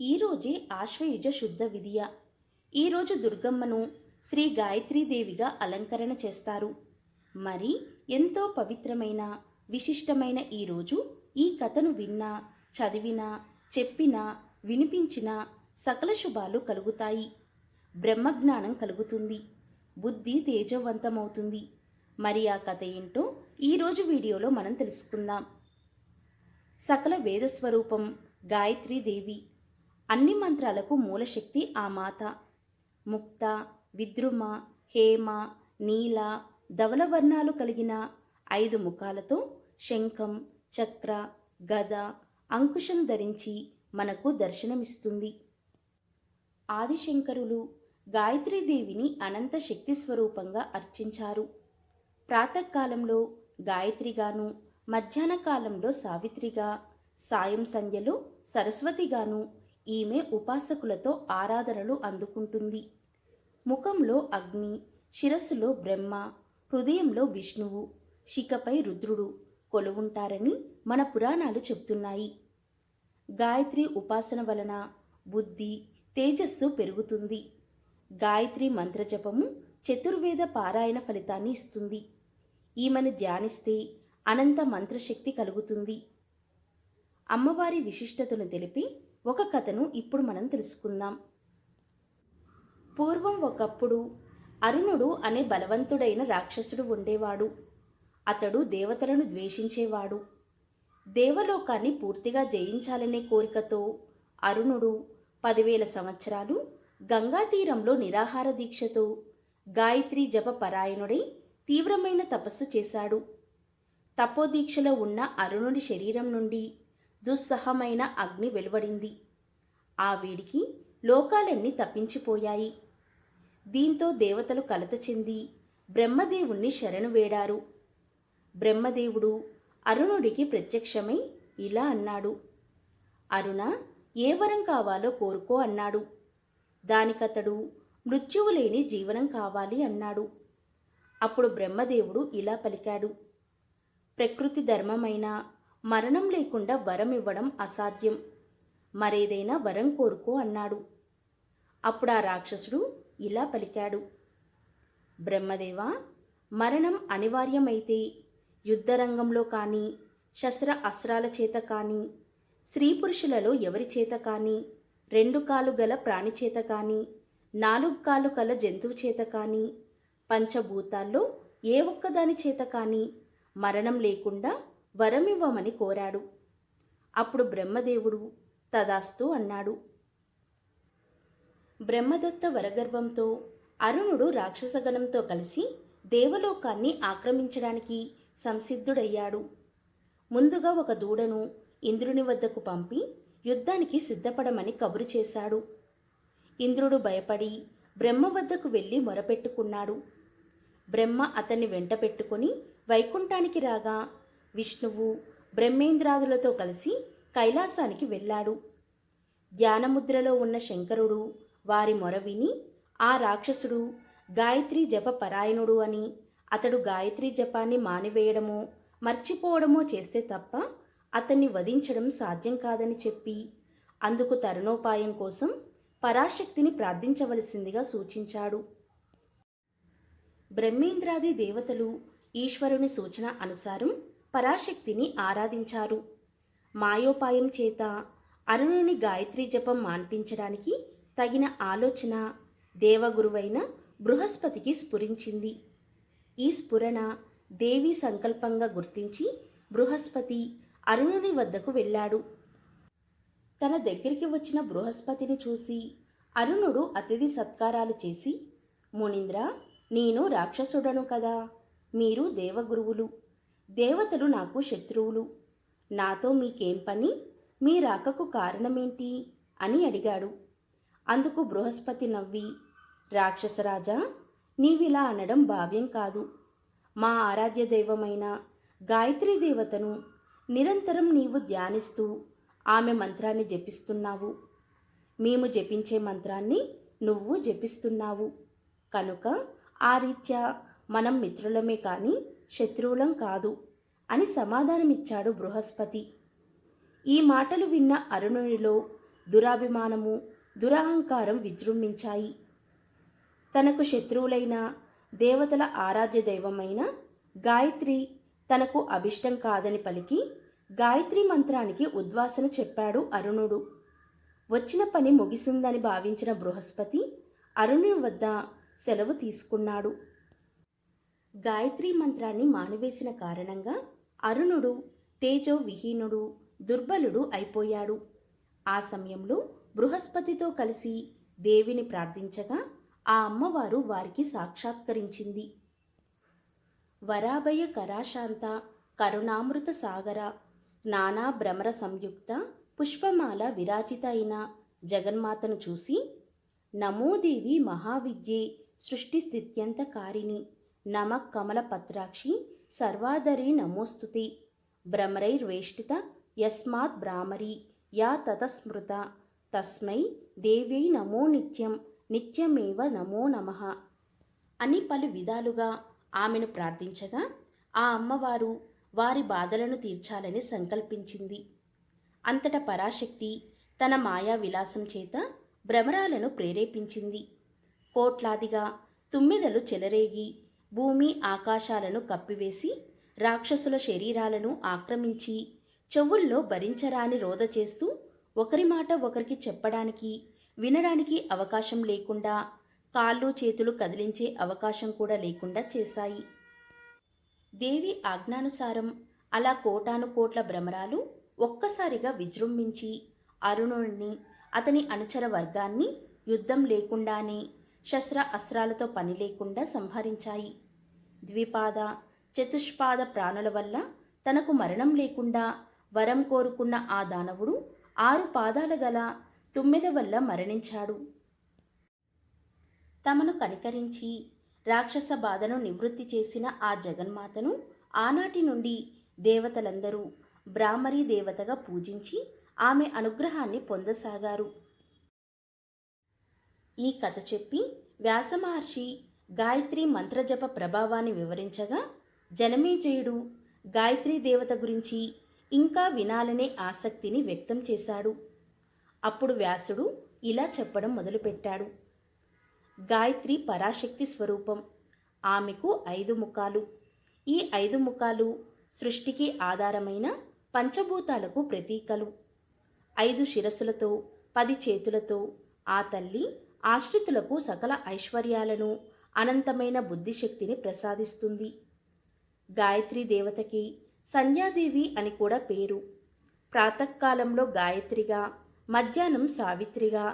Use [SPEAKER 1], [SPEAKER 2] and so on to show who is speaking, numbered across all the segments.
[SPEAKER 1] ఈరోజే ఆశ్వయుజ శుద్ధ విదియ. ఈరోజు దుర్గమ్మను శ్రీ గాయత్రీదేవిగా అలంకరణ చేస్తారు. మరి ఎంతో పవిత్రమైన విశిష్టమైన ఈరోజు ఈ కథను విన్నా, చదివినా, చెప్పినా, వినిపించినా సకల శుభాలు కలుగుతాయి. బ్రహ్మజ్ఞానం కలుగుతుంది. బుద్ధి తేజవంతమవుతుంది. మరి ఆ కథ ఏంటో ఈరోజు వీడియోలో మనం తెలుసుకుందాం. సకల వేదస్వరూపం గాయత్రీదేవి. అన్ని మంత్రాలకు మూలశక్తి ఆ మాత. ముక్త, విద్రుమ, హేమ, నీల, ధవలవర్ణాలు కలిగిన 5 ముఖాలతో శంఖం, చక్ర, గద, అంకుశం ధరించి మనకు దర్శనమిస్తుంది. ఆదిశంకరులు గాయత్రీదేవిని అనంత శక్తి స్వరూపంగా అర్చించారు. ప్రాతకాలంలో గాయత్రిగాను, మధ్యాహ్న కాలంలో సావిత్రిగా, సాయం సంధ్యలో సరస్వతిగాను ఈమె ఉపాసకులతో ఆరాధనలు అందుకుంటుంది. ముఖంలో అగ్ని, శిరస్సులో బ్రహ్మ, హృదయంలో విష్ణువు, శిఖపై రుద్రుడు కొలువుంటారని మన పురాణాలు చెప్తున్నాయి. గాయత్రి ఉపాసన వలన బుద్ధి, తేజస్సు పెరుగుతుంది. గాయత్రి మంత్రజపము చతుర్వేద పారాయణ ఫలితాన్ని ఇస్తుంది. ఈమెను ధ్యానిస్తే అనంత మంత్రశక్తి కలుగుతుంది. అమ్మవారి విశిష్టతను తెలిపి ఒక కథను ఇప్పుడు మనం తెలుసుకుందాం. పూర్వం ఒకప్పుడు అరుణుడు అనే బలవంతుడైన రాక్షసుడు ఉండేవాడు. అతడు దేవతలను ద్వేషించేవాడు. దేవలోకాన్ని పూర్తిగా జయించాలనే కోరికతో అరుణుడు 10,000 సంవత్సరాలు గంగా తీరంలో నిరాహార దీక్షతో గాయత్రి జప పరాయణుడై తీవ్రమైన తపస్సు చేశాడు. తపోదీక్షలో ఉన్న అరుణుడి శరీరం నుండి దుస్సహమైన అగ్ని వెలువడింది. ఆ వేడికి లోకాలన్నీ తప్పించిపోయాయి. దీంతో దేవతలు కలత చెంది బ్రహ్మదేవుణ్ణి శరణు వేడారు. బ్రహ్మదేవుడు అరుణుడికి ప్రత్యక్షమై ఇలా అన్నాడు. అరుణ, ఏ వరం కావాలో కోరుకో అన్నాడు. దానికతడు మృత్యువు లేని జీవనం కావాలి అన్నాడు. అప్పుడు బ్రహ్మదేవుడు ఇలా పలికాడు. ప్రకృతి ధర్మమైన మరణం లేకుండా వరం ఇవ్వడం అసాధ్యం. మరేదైనా వరం కోరుకో అన్నాడు. అప్పుడు ఆ రాక్షసుడు ఇలా పలికాడు. బ్రహ్మదేవా, మరణం అనివార్యమైతే యుద్ధరంగంలో కానీ, శస్త్ర అస్త్రాల చేత కానీ, స్త్రీ పురుషులలో ఎవరి చేత కానీ, 2 కాలు గల ప్రాణి చేత కానీ, 4 కాలు గల జంతువు చేత కానీ, పంచభూతాల్లో ఏ ఒక్కదాని చేత కానీ మరణం లేకుండా వరమివ్వమని కోరాడు. అప్పుడు బ్రహ్మదేవుడు తదాస్తు అన్నాడు. బ్రహ్మదత్త వరగర్భంతో అరుణుడు రాక్షసగణంతో కలిసి దేవలోకాన్ని ఆక్రమించడానికి సంసిద్ధుడయ్యాడు. ముందుగా ఒక దూడను ఇంద్రుని వద్దకు పంపి యుద్ధానికి సిద్ధపడమని కబురు చేశాడు. ఇంద్రుడు భయపడి బ్రహ్మ వద్దకు వెళ్ళి మొరపెట్టుకున్నాడు. బ్రహ్మ అతన్ని వెంట పెట్టుకుని వైకుంఠానికి రాగా విష్ణువు బ్రహ్మేంద్రాదులతో కలిసి కైలాసానికి వెళ్ళాడు. ధ్యానముద్రలో ఉన్న శంకరుడు వారి మొర విని ఆ రాక్షసుడు గాయత్రి జప పరాయణుడు అని, అతడు గాయత్రి జపాన్ని మానివేయడమో మర్చిపోవడమో చేస్తే తప్ప అతన్ని వధించడం సాధ్యం కాదని చెప్పి అందుకు తరుణోపాయం కోసం పరాశక్తిని ప్రార్థించవలసిందిగా సూచించాడు. బ్రహ్మేంద్రాది దేవతలు ఈశ్వరుని సూచన అనుసారం పరాశక్తిని ఆరాధించారు. మాయోపాయం చేత అరుణుని గాయత్రి జపం మాన్పించడానికి తగిన ఆలోచన దేవగురువైన బృహస్పతికి స్ఫురించింది. ఈ స్ఫురణ దేవి సంకల్పంగా గుర్తించి బృహస్పతి అరుణుని వద్దకు వెళ్ళాడు. తన దగ్గరికి వచ్చిన బృహస్పతిని చూసి అరుణుడు అతిథి సత్కారాలు చేసి, మునీంద్ర, నేను రాక్షసుడను కదా, మీరు దేవగురువులు, దేవతలు నాకు శత్రువులు, నాతో మీకేం పని, మీ రాకకు కారణమేంటి అని అడిగాడు. అందుకు బృహస్పతి నవ్వి, రాక్షసరాజా, నీవిలా అనడం భావ్యం కాదు. మా ఆరాధ్య దైవమైన గాయత్రీ దేవతను నిరంతరం నీవు ధ్యానిస్తూ ఆమె మంత్రాన్ని జపిస్తున్నావు. మేము జపించే మంత్రాన్ని నువ్వు జపిస్తున్నావు. కనుక ఆ రీత్యా మనం మిత్రులమే కానీ శత్రువులం కాదు అని సమాధానమిచ్చాడు బృహస్పతి. ఈ మాటలు విన్న అరుణునిలో దురాభిమానము, దురహంకారం విజృంభించాయి. తనకు శత్రువులైన దేవతల ఆరాధ్య దైవమైన గాయత్రి తనకు అభిష్టం కాదని పలికి గాయత్రి మంత్రానికి ఉద్వాసన చెప్పాడు అరుణుడు. వచ్చిన పని ముగిసిందని భావించిన బృహస్పతి అరుణుని వద్ద సెలవు తీసుకున్నాడు. గాయత్రి మంత్రాన్ని మానివేసిన కారణంగా అరుణుడు తేజో విహీనుడు, దుర్బలుడు అయిపోయాడు. ఆ సమయంలో బృహస్పతితో కలిసి దేవిని ప్రార్థించగా ఆ అమ్మవారు వారికి సాక్షాత్కరించింది. వరాభయ కరాశాంత కరుణామృత సాగర నానా భ్రమర సంయుక్త పుష్పమాల విరాజిత అయిన జగన్మాతను చూసి, నమోదేవి మహావిద్యే సృష్టి స్థిత్యంతకారిణి నమ కమల పత్రాక్షి సర్వాదరి నమోస్తుతే భ్రమరైర్వేష్టిత యస్మాత్ భ్రామరి యా తతస్మృత తస్మై దేవ్యై నమో నిత్యం నిత్యమేవ నమో నమః అని పలు విధాలుగా ఆమెను ప్రార్థించగా ఆ అమ్మవారు వారి బాధలను తీర్చాలని సంకల్పించింది. అంతటా పరాశక్తి తన మాయా విలాసం చేత భ్రమరాలను ప్రేరేపించింది. కోట్లాదిగా తుమ్మెదలు చెలరేగి భూమి ఆకాశాలను కప్పివేసి రాక్షసుల శరీరాలను ఆక్రమించి చెవుల్లో భరించరాని రోద చేస్తూ ఒకరి మాట ఒకరికి చెప్పడానికి వినడానికి అవకాశం లేకుండా, కాళ్ళు చేతులు కదిలించే అవకాశం కూడా లేకుండా చేశాయి. దేవి ఆజ్ఞానుసారం అలా కోటాను కోట్ల భ్రమరాలు ఒక్కసారిగా విజృంభించి అరుణుడిని అతని అనుచర వర్గాన్ని యుద్ధం లేకుండానే శస్త్ర అస్త్రాలతో పని లేకుండా సంహరించాయి. ద్విపాద చతుష్పాద ప్రాణుల వల్ల తనకు మరణం లేకుండా వరం కోరుకున్న ఆ దానవుడు 6 పాదాల గల తుమ్మెద వల్ల మరణించాడు. తమను కనికరించి రాక్షస బాధను నివృత్తి చేసిన ఆ జగన్మాతను ఆనాటి నుండి దేవతలందరూ బ్రాహ్మరీ దేవతగా పూజించి ఆమె అనుగ్రహాన్ని పొందసాగారు. ఈ కథ చెప్పి వ్యాసమహర్షి గాయత్రి మంత్రజప ప్రభావాన్ని వివరించగా జనమేజయుడు గాయత్రీ దేవత గురించి ఇంకా వినాలనే ఆసక్తిని వ్యక్తం చేశాడు. అప్పుడు వ్యాసుడు ఇలా చెప్పడం మొదలుపెట్టాడు. గాయత్రి పరాశక్తి స్వరూపం. ఆమెకు 5 ముఖాలు. ఈ 5 ముఖాలు సృష్టికి ఆధారమైన పంచభూతాలకు ప్రతీకలు. 5 శిరస్సులతో 10 చేతులతో ఆ తల్లి ఆశ్రితులకు సకల ఐశ్వర్యాలను, అనంతమైన బుద్ధిశక్తిని ప్రసాదిస్తుంది. గాయత్రీ దేవతకి సంధ్యాదేవి అని కూడా పేరు. ప్రాతకాలంలో గాయత్రిగా, మధ్యాహ్నం సావిత్రిగా,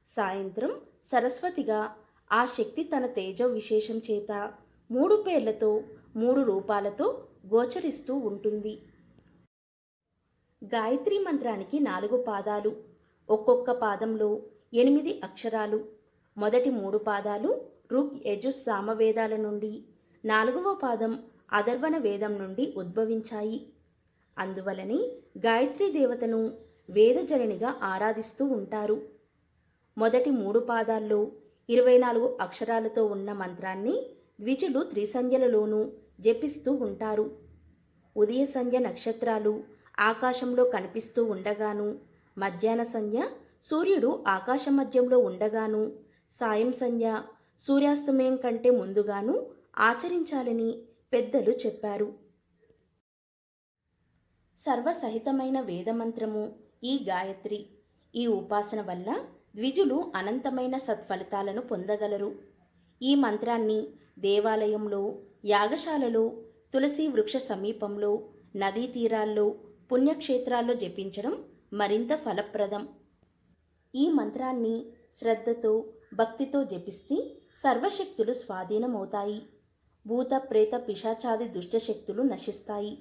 [SPEAKER 1] సాయంత్రం సరస్వతిగా ఆ శక్తి తన తేజో విశేషం చేత 3 పేర్లతో 3 రూపాలతో గోచరిస్తూ ఉంటుంది. గాయత్రీ మంత్రానికి 4 పాదాలు. ఒక్కొక్క పాదంలో 8 అక్షరాలు. మొదటి 3 పాదాలు ఋగ్ యజుస్ సామవేదాల నుండి, 4వ పాదం అథర్వణ వేదం నుండి ఉద్భవించాయి. అందువలనే గాయత్రీ దేవతను వేదజననిగా ఆరాధిస్తూ ఉంటారు. మొదటి 3 పాదాల్లో 24 అక్షరాలతో ఉన్న మంత్రాన్ని ద్విజులు త్రిసంధ్యలలోనూ జపిస్తూ ఉంటారు. ఉదయ సంధ్య నక్షత్రాలు ఆకాశంలో కనిపిస్తూ ఉండగాను, మధ్యాహ్న సంధ్య సూర్యుడు ఆకాశ మధ్యంలో ఉండగాను, సాయం సంధ్య సూర్యాస్తమయం కంటే ముందుగాను ఆచరించాలని పెద్దలు చెప్పారు. సర్వసహితమైన వేదమంత్రము ఈ గాయత్రి. ఈ ఉపాసన వల్ల ద్విజులు అనంతమైన సత్ఫలితాలను పొందగలరు. ఈ మంత్రాన్ని దేవాలయంలో, యాగశాలలో, తులసి వృక్ష సమీపంలో, నదీ తీరాల్లో, పుణ్యక్షేత్రాల్లో జపించడం మరింత ఫలప్రదం. ఈ మంత్రాన్ని శ్రద్ధతో, భక్తితో జపిస్తే సర్వశక్తులు స్వాధీనమవుతాయి. భూత ప్రేత పిశాచాది దుష్టశక్తులు నశిస్తాయి.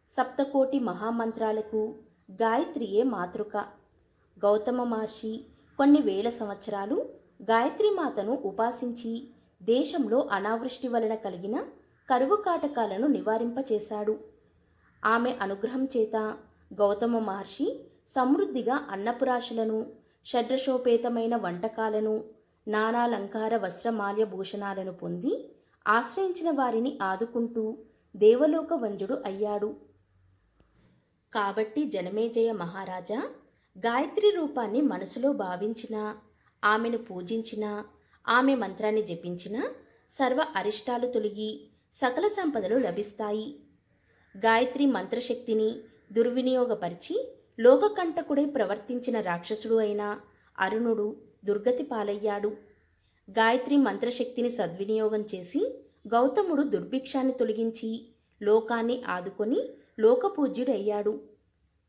[SPEAKER 1] సప్తకోటి మహామంత్రాలకు గాయత్రియే మాతృక. గౌతమ మహర్షి కొన్ని వేల సంవత్సరాలు గాయత్రీ మాతను ఉపాసించి దేశంలో అనావృష్టి వలన కలిగిన కరువు కాటకాలను నివారింపచేశాడు. ఆమె అనుగ్రహం చేత గౌతమ మహర్షి సమృద్ధిగా అన్నపురాశులను, షడ్రశోపేతమైన వంటకాలను, నానాలంకార వస్త్రమాల్య భూషణాలను పొంది ఆశ్రయించిన వారిని ఆదుకుంటూ దేవలోక వంజుడు అయ్యాడు. కాబట్టి జనమేజయ మహారాజా, గాయత్రి రూపాన్ని మనసులో భావించినా, ఆమెను పూజించినా, ఆమె మంత్రాన్ని జపించినా సర్వ అరిష్టాలు తొలగి సకల సంపదలు లభిస్తాయి. గాయత్రి మంత్రశక్తిని దుర్వినియోగపరిచి లోకకంటకుడై ప్రవర్తించిన రాక్షసుడు అయిన అరుణుడు దుర్గతి పాలయ్యాడు. గాయత్రి మంత్రశక్తిని సద్వినియోగం చేసి గౌతముడు దుర్భిక్షాన్ని తొలగించి లోకాన్ని ఆదుకొని లోకపూజ్యుడయ్యాడు.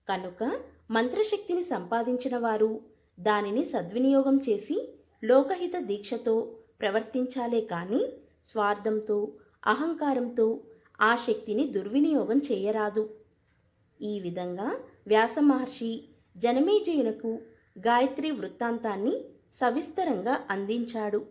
[SPEAKER 1] కనుక మంత్రశక్తిని సంపాదించిన వారు దానిని సద్వినియోగం చేసి లోకహిత దీక్షతో ప్రవర్తించాలే కానీ స్వార్థంతో అహంకారంతో ఆ శక్తిని దుర్వినియోగం చేయరాదు. ఈ విధంగా వ్యాస మహర్షి జనమేజయునకు గాయత్రి వృత్తాంతాన్ని సవిస్తరంగా అందించాడు.